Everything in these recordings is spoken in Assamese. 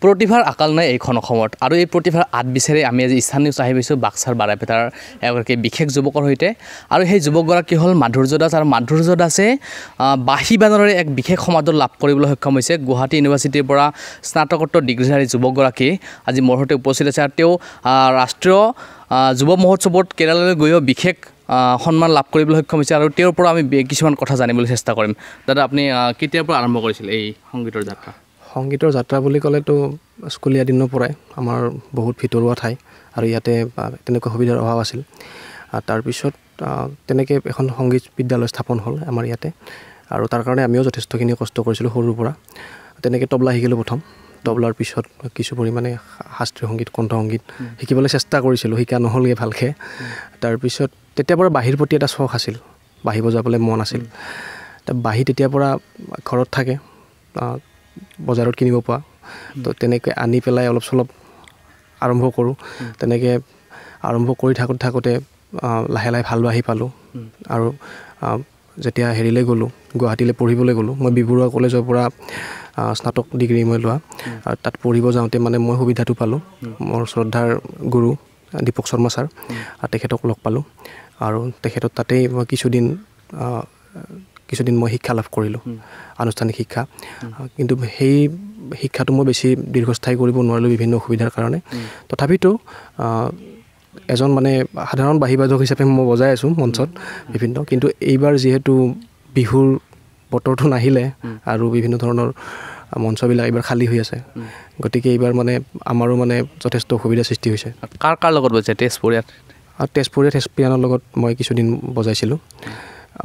প্ৰতিভাৰ আকাল নাই এইখন অসমত আৰু এই প্ৰতিভাৰ আত বিচাৰি আমি আজি ইস্থান নিউজ আহি পাইছোঁ বাক্সাৰ বাৰাপেটাৰ এগৰাকী বিশেষ যুৱকৰ সৈতে আৰু সেই যুৱকগৰাকী হ'ল মাধুৰ্য দাস আৰু মাধুৰ্য দাসে বাঁহী বাদনেৰে এক বিশেষ সমাদৰ লাভ কৰিবলৈ সক্ষম হৈছে গুৱাহাটী ইউনিভাৰ্চিটিৰ পৰা স্নাতকোত্তৰ ডিগ্ৰীধাৰী যুৱকগৰাকী আজি মোৰ সৈতে উপস্থিত আছে আৰু তেওঁ ৰাষ্ট্ৰীয় যুৱ মহোৎসৱত কেৰালালৈ গৈও বিশেষ সন্মান লাভ কৰিবলৈ সক্ষম হৈছে আৰু তেওঁৰ পৰা আমি কিছুমান কথা জানিবলৈ চেষ্টা কৰিম দাদা আপুনি কেতিয়াৰ পৰা আৰম্ভ কৰিছিল এই সংগীতৰ যাত্ৰা সংগীতৰ যাত্ৰা বুলি ক'লেতো স্কুলীয়া দিনৰ পৰাই আমাৰ বহুত ভিতৰুৱা ঠাই আৰু ইয়াতে তেনেকুৱা সুবিধাৰ অভাৱ আছিল তাৰপিছত তেনেকৈ এখন সংগীত বিদ্যালয় স্থাপন হ'ল আমাৰ ইয়াতে আৰু তাৰ কাৰণে আমিও যথেষ্টখিনি কষ্ট কৰিছিলোঁ সৰুৰ পৰা তেনেকৈ তবলা শিকিলোঁ প্ৰথম তবলাৰ পিছত কিছু পৰিমাণে শাস্ত্ৰীয় সংগীত কণ্ঠ সংগীত শিকিবলৈ চেষ্টা কৰিছিলোঁ শিকা নহ'লগৈ ভালকৈ তাৰপিছত তেতিয়াৰ পৰা বাঁহীৰ প্ৰতি এটা চখ আছিল বাঁহী বজাবলৈ মন আছিল বাঁহী তেতিয়াৰ পৰা ঘৰত থাকে বজাৰত কিনিব পোৱা তো তেনেকৈ আনি পেলাই অলপ চলপ আৰম্ভ কৰোঁ তেনেকৈ আৰম্ভ কৰি থাকোঁতে লাহে লাহে ভাল বাঁহী পালোঁ আৰু যেতিয়া হেৰিলৈ গ'লোঁ গুৱাহাটীলৈ পঢ়িবলৈ গ'লোঁ মই বি বৰুৱা কলেজৰ পৰা স্নাতক ডিগ্ৰী মই লোৱা আৰু তাত পঢ়িব যাওঁতে মানে মই সুবিধাটো পালোঁ মোৰ শ্ৰদ্ধাৰ গুৰু দীপক শৰ্মা ছাৰ তেখেতক লগ পালোঁ আৰু তেখেতক তাতেই মই কিছুদিন মই শিক্ষা লাভ কৰিলোঁ আনুষ্ঠানিক শিক্ষা কিন্তু সেই শিক্ষাটো মই বেছি দীৰ্ঘস্থায়ী কৰিব নোৱাৰিলোঁ বিভিন্ন অসুবিধাৰ কাৰণে তথাপিতো এজন মানে সাধাৰণ বাঁহী বাদক হিচাপে মই বজাই আছোঁ মঞ্চত বিভিন্ন কিন্তু এইবাৰ যিহেতু বিহুৰ বতৰটো নাহিলে আৰু বিভিন্ন ধৰণৰ মঞ্চবিলাক এইবাৰ খালী হৈ আছে গতিকে এইবাৰ মানে আমাৰো মানে যথেষ্ট অসুবিধাৰ সৃষ্টি হৈছে কাৰ লগত বজাইছে তেজপুৰীয়া তেজপুৰীয়ানৰ লগত মই কিছুদিন বজাইছিলোঁ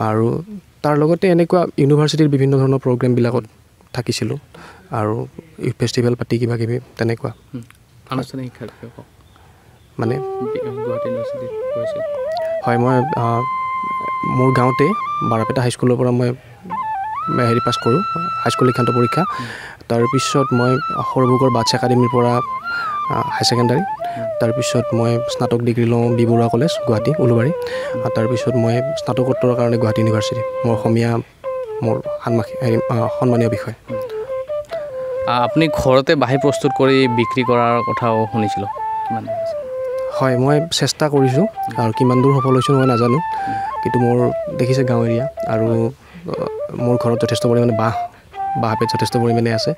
আৰু তাৰ লগতে এনেকুৱা ইউনিভাৰ্চিটিৰ বিভিন্ন ধৰণৰ প্ৰগ্ৰেমবিলাকত থাকিছিলোঁ আৰু ইউথ ফেষ্টিভেল পাতি কিবা কিবি তেনেকুৱা আনুষ্ঠানিক শিক্ষা মানে গুৱাহাটী ইউনিভাৰ্চিটিত কৰিছিল হয় মই মোৰ গাঁৱতে বাৰাপেটা হাইস্কুলৰ পৰা মই হেৰি পাছ কৰোঁ হাইস্কুল শিক্ষান্ত পৰীক্ষা তাৰপিছত মই সৰভোগৰ বাছ একাডেমীৰ পৰা হাই ছেকেণ্ডাৰী তাৰপিছত মই স্নাতক ডিগ্ৰী লওঁ বি বৰুৱা কলেজ গুৱাহাটী উলুবাৰী তাৰপিছত মই স্নাতকোত্তৰৰ কাৰণে গুৱাহাটী ইউনিভাৰ্চিটি মোৰ অসমীয়া মোৰ সন্মানীয় বিষয় আপুনি ঘৰতে বাঁহী প্ৰস্তুত কৰি বিক্ৰী কৰাৰ কথাও শুনিছিলোঁ কিমান হয় মই চেষ্টা কৰিছোঁ আৰু কিমান দূৰ সফল হৈছোঁ মই নাজানো কিন্তু মোৰ দেখিছে গাঁও এৰিয়া আৰু মোৰ ঘৰত যথেষ্ট পৰিমাণে বাঁহবেত যথেষ্ট পৰিমাণে আছে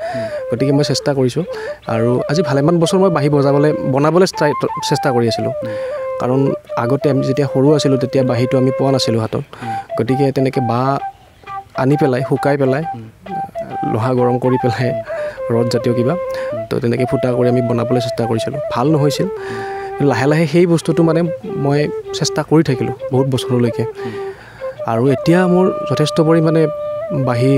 গতিকে মই চেষ্টা কৰিছোঁ আৰু আজি ভালেমান বছৰ মই বাঁহী বনাবলৈ চেষ্টা কৰি আছিলোঁ কাৰণ আগতে আমি যেতিয়া সৰু আছিলোঁ তেতিয়া বাঁহীটো আমি পোৱা নাছিলোঁ হাতত গতিকে তেনেকৈ বাঁহ আনি পেলাই শুকাই পেলাই লোহা গৰম কৰি পেলাই ৰদ জাতীয় কিবা তো তেনেকৈ ফুটা কৰি আমি বনাবলৈ চেষ্টা কৰিছিলোঁ ভাল নহৈছিল লাহে লাহে সেই বস্তুটো মানে মই চেষ্টা কৰি থাকিলোঁ বহুত বছৰলৈকে আৰু এতিয়া মোৰ যথেষ্ট পৰিমাণে বাঁহী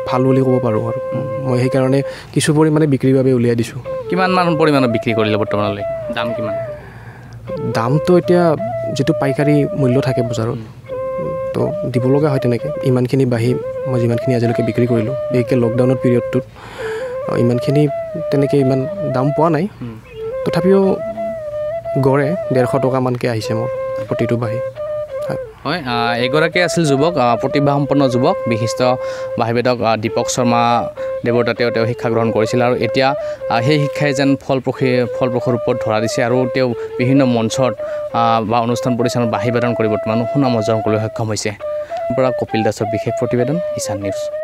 ভাল বুলি ক'ব পাৰোঁ আৰু মই সেইকাৰণে কিছু পৰিমাণে বিক্ৰীৰ বাবে উলিয়াই দিছোঁ কিমান পৰিমাণত বিক্ৰী কৰিলে বৰ্তমানলৈ দাম কিমান দামটো এতিয়া যিটো পাইকাৰী মূল্য থাকে বজাৰত তো দিব লগা হয় তেনেকৈ ইমানখিনি বাঁহী মই যিমানখিনি আজিলৈকে বিক্ৰী কৰিলোঁ বিশেষকৈ লকডাউনৰ পিৰিয়ডটোত ইমানখিনি তেনেকৈ ইমান দাম পোৱা নাই তথাপিও গড়ে 150 টকামানকৈ আহিছে মোৰ প্ৰতিটো বাঁহী হয় এগৰাকী আছিল যুৱক প্ৰতিভাসম্পন্ন যুৱক বিশিষ্ট বাঁহীবাদক দীপক শৰ্মা দেৱৰ তাতেও তেওঁ শিক্ষা গ্ৰহণ কৰিছিল আৰু এতিয়া সেই শিক্ষাই যেন ফলপ্ৰসূ ৰূপত ধৰা দিছে আৰু তেওঁ বিভিন্ন মঞ্চত বা অনুষ্ঠান প্ৰতিষ্ঠানত বাঁহী বাদন কৰি বৰ্তমান সুনাম অৰ্জন কৰিবলৈ সক্ষম হৈছে পৰা কপিল দাসৰ বিশেষ প্ৰতিবেদন ইস্থান নিউজ।